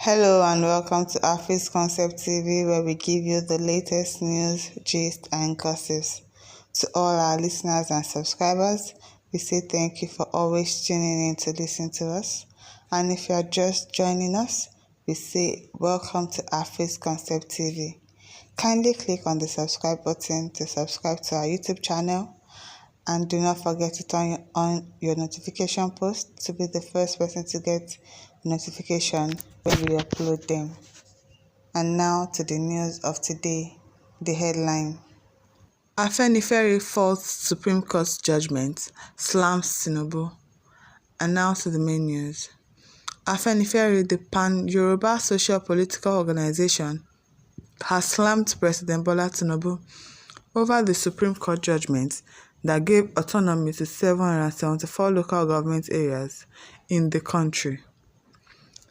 Hello and welcome to Afis Concept TV, where we give you the latest news, gist and gossips. To all our listeners and subscribers, we say thank you for always tuning in to listen to us. And if you are just joining us, we say welcome to Afis Concept TV. Kindly click on the subscribe button to subscribe to our YouTube channel. And do not forget to turn on your notification post to be the first person to get notification when we upload them. And now to the news of today, the headline. Afenifere faults Supreme Court judgment, slams Tinubu. And now to the main news. Afenifere, the pan-Yoruba social-political organization, has slammed President Bola Tinubu over the Supreme Court judgment that gave autonomy to 774 local government areas in the country.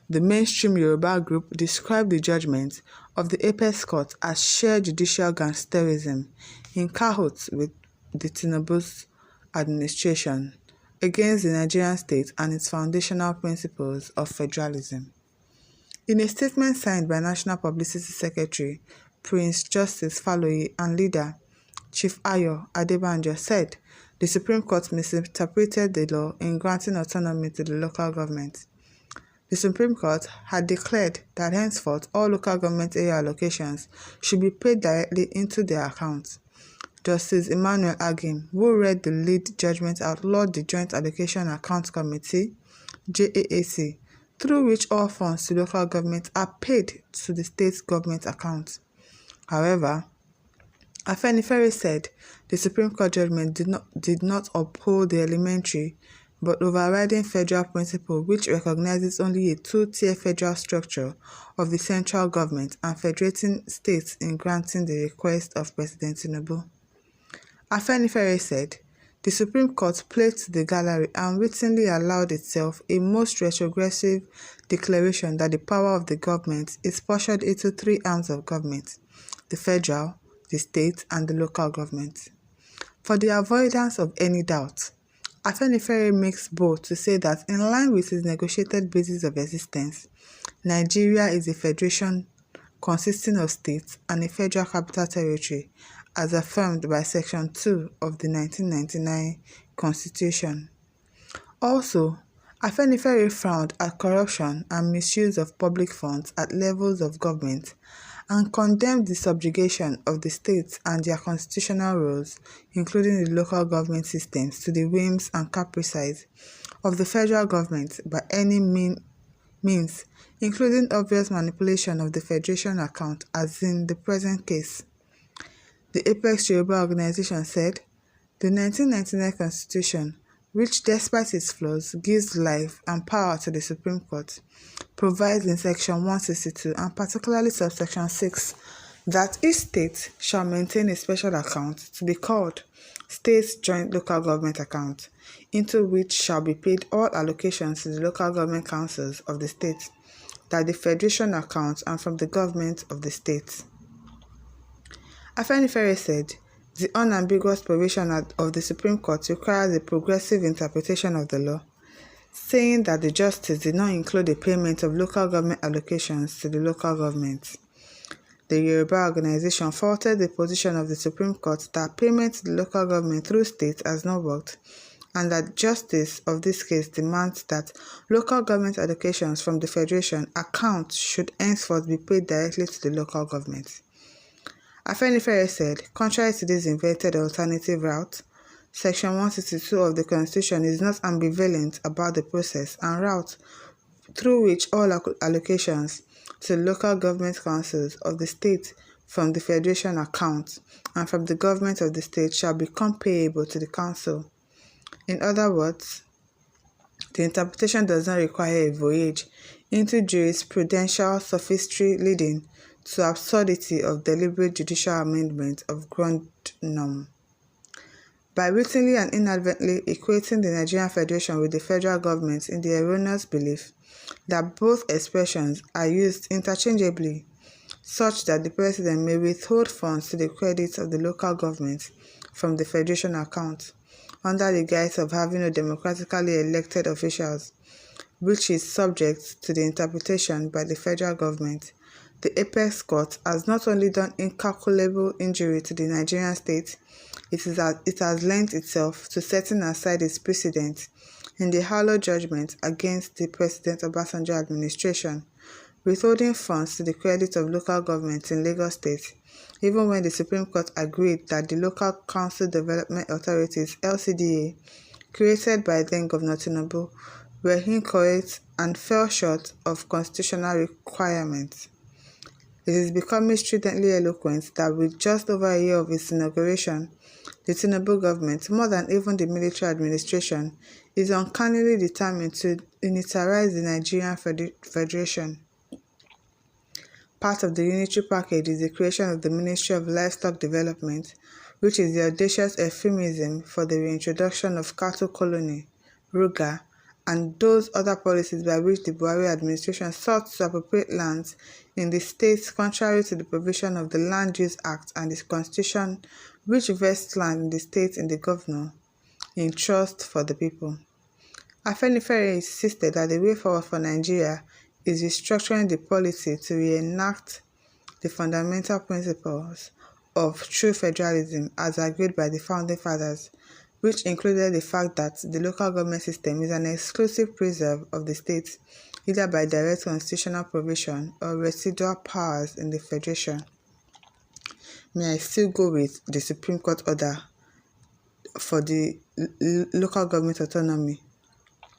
The mainstream Yoruba group described the judgment of the Apex Court as sheer judicial gangsterism in cahoots with the Tinubu's administration against the Nigerian state and its foundational principles of federalism. In a statement signed by National Publicity Secretary Prince Justice Faloye and leader Chief Ayo Adebanjo said the Supreme Court misinterpreted the law in granting autonomy to the local government. The Supreme Court had declared that henceforth all local government area allocations should be paid directly into their accounts. Justice Emmanuel Agim, who read the lead judgment, outlawed the Joint Allocation Account Committee (JAAC), through which all funds to local government are paid to the state government accounts. However, Afenifere said the Supreme Court judgment did not uphold the elementary but overriding federal principle, which recognizes only a two-tier federal structure of the central government and federating states in granting the request of President Tinubu. Afenifere said the Supreme Court played to the gallery and wittingly allowed itself a most retrogressive declaration that the power of the government is portioned into three arms of government: the federal, the state, and the local government. For the avoidance of any doubt, Afenifere makes bold to say that in line with its negotiated basis of existence, Nigeria is a federation consisting of states and a federal capital territory, as affirmed by Section 2 of the 1999 Constitution. Also, Afenifere frowned at corruption and misuse of public funds at levels of government and condemned the subjugation of the states and their constitutional roles, including the local government systems, to the whims and caprices of the federal government by any means, including obvious manipulation of the federation account, as in the present case. The Apex Yoruba organization said, the 1999 Constitution, which despite its flaws gives life and power to the Supreme Court, provides in Section 162 and particularly subsection 6 that each state shall maintain a special account to be called State's Joint Local Government Account, into which shall be paid all allocations to the local government councils of the state, that the federation account and from the government of the state. Afenifere said, the unambiguous provision of the Supreme Court requires a progressive interpretation of the law, saying that the justice did not include a payment of local government allocations to the local government. The Yoruba organization faulted the position of the Supreme Court that payment to the local government through state has not worked, and that justice of this case demands that local government allocations from the Federation account should henceforth be paid directly to the local government. Afenifere said, contrary to this invented alternative route, Section 162 of the Constitution is not ambivalent about the process and route through which all allocations to local government councils of the state from the Federation account and from the government of the state shall become payable to the council. In other words, the interpretation does not require a voyage into jurisprudential sophistry leading to absurdity of deliberate judicial amendment of ground norm. By wittingly and inadvertently equating the Nigerian Federation with the federal government in the erroneous belief that both expressions are used interchangeably, such that the President may withhold funds to the credit of the local government from the Federation account, under the guise of having no democratically elected officials, which is subject to the interpretation by the federal government. The apex court has not only done incalculable injury to the Nigerian state, it has lent itself to setting aside its precedent in the hallowed judgment against the President Obasanjo administration, withholding funds to the credit of local governments in Lagos State, even when the Supreme Court agreed that the Local Council Development Authorities (LCDA), created by then Governor Tinubu, were incorrect and fell short of constitutional requirements. It is becoming stridently eloquent that with just over a year of its inauguration, the Tinubu government, more than even the military administration, is uncannily determined to unitarize the Nigerian Federation. Part of the unitary package is the creation of the Ministry of Livestock Development, which is the audacious euphemism for the reintroduction of cattle colony, RUGA, and those other policies by which the Buhari administration sought to appropriate lands in the states contrary to the provision of the Land Use Act and the Constitution, which vests land in the states in the governor in trust for the people. Afenifere insisted that the way forward for Nigeria is restructuring the policy to reenact the fundamental principles of true federalism as agreed by the Founding Fathers, which included the fact that the local government system is an exclusive preserve of the state, either by direct constitutional provision or residual powers in the federation. May I still go with the Supreme Court order for the local government autonomy,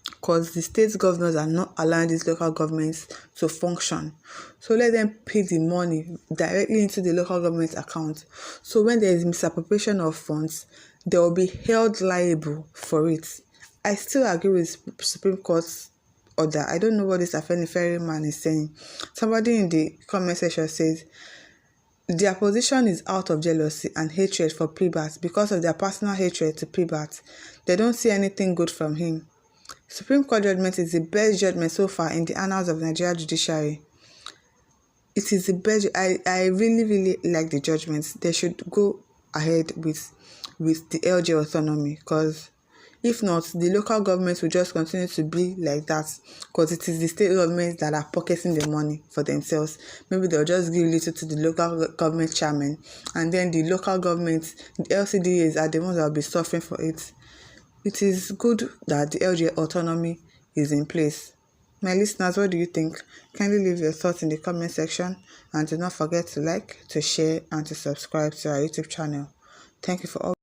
because the state governors are not allowing these local governments to function. So let them pay the money directly into the local government account. So when there is misappropriation of funds, they will be held liable for it. I still agree with Supreme Court's order. I don't know what this Afenifere man is saying. Somebody in the comment section says, their position is out of jealousy and hatred for Pribat because of their personal hatred to Pribat. They don't see anything good from him. Supreme Court judgment is the best judgment so far in the annals of Nigeria judiciary. It is the best. I really like the judgments. They should go ahead with the LG autonomy, because if not, the local governments will just continue to be like that, because it is the state governments that are pocketing the money for themselves. Maybe they'll just give little to the local government chairman, and then the local governments, the LCDAs, are the ones that will be suffering for it. It is good that the LG autonomy is in place. My listeners, what do you think? Kindly leave your thoughts in the comment section, and do not forget to like, to share, and to subscribe to our YouTube channel. Thank you for all.